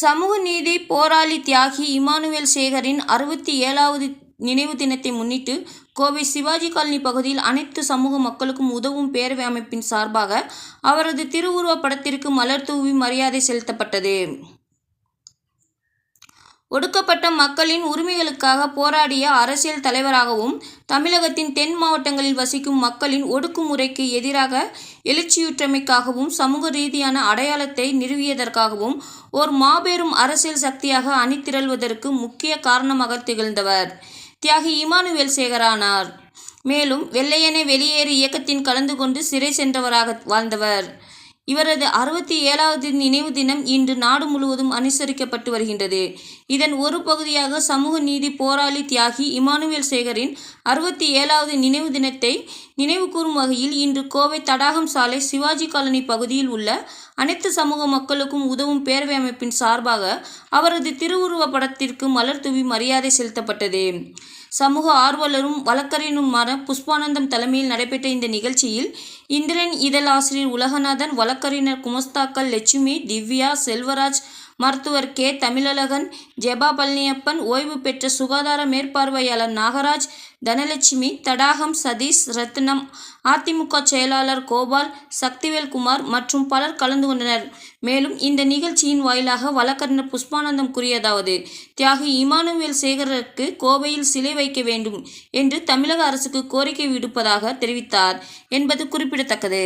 சமூக நீதி போராளி தியாகி இமானுவேல் சேகரின் 67வது நினைவு தினத்தை முன்னிட்டு கோவை சிவாஜி காலனி பகுதியில் அனைத்து சமூக மக்களுக்கும் உதவும் பேரவை அமைப்பின் சார்பாக அவரது திருவுருவப் படத்திற்கு மலர் தூவி மரியாதை செலுத்தப்பட்டது. ஒடுக்கப்பட்ட மக்களின் உரிமைகளுக்காக போராடிய அரசியல் தலைவராகவும், தமிழகத்தின் தென் மாவட்டங்களில் வசிக்கும் மக்களின் ஒடுக்குமுறைக்கு எதிராக எழுச்சியுற்றமைக்காகவும், சமூக ரீதியான அடையாளத்தை நிறுவியதற்காகவும் ஓர் மாபெரும் அரசியல் சக்தியாக அணிதிரள்வதற்கு முக்கிய காரணமாக திகழ்ந்தவர் தியாகி இமானுவேல் சேகரானார். மேலும் வெள்ளையனே வெளியேறு இயக்கத்தின் கலந்து கொண்டு சிறை சென்றவராக வாழ்ந்தவர். இவரது 67வது நினைவு தினம் இன்று நாடு முழுவதும் அனுசரிக்கப்பட்டு வருகின்றது. இதன் ஒரு பகுதியாக சமூக நீதி போராளி தியாகி இமானுவேல் சேகரின் 67வது நினைவு தினத்தை நினைவு கூறும் வகையில் இன்று கோவை தடாகம் சாலை சிவாஜி காலனி பகுதியில் உள்ள அனைத்து சமூக மக்களுக்கும் உதவும் பேரவை அமைப்பின் சார்பாக அவரது திருவுருவப் படத்திற்கு மலர் தூவி மரியாதை செலுத்தப்பட்டது. சமூக ஆர்வலரும் வழக்கறிஞருமான புஷ்பானந்தம் தலைமையில் நடைபெற்ற இந்த நிகழ்ச்சியில் இந்திரன் இதழ் ஆசிரியர் உலகநாதன், வழக்கறிஞர் குமஸ்தாக்கள் லட்சுமி, திவ்யா, செல்வராஜ், மருத்துவர் கே. தமிழழகன், ஜெபா பழனியப்பன், ஓய்வு பெற்ற சுகாதார மேற்பார்வையாளர் நாகராஜ், தனலட்சுமி, தடாகம் சதீஷ், ரத்னம், அதிமுக செயலாளர் கோபால், சக்திவேல் குமார் மற்றும் பலர் கலந்து கொண்டனர். மேலும் இந்த நிகழ்ச்சியின் வாயிலாக வழக்கறிஞர் புஷ்பானந்தம் கூறியதாவது: தியாகி இமானுவேல் சேகருக்கு கோவையில் சிலை வைக்க வேண்டும் என்று தமிழக அரசுக்கு கோரிக்கை விடுப்பதாக தெரிவித்தார் என்பது குறிப்பிடத்தக்கது.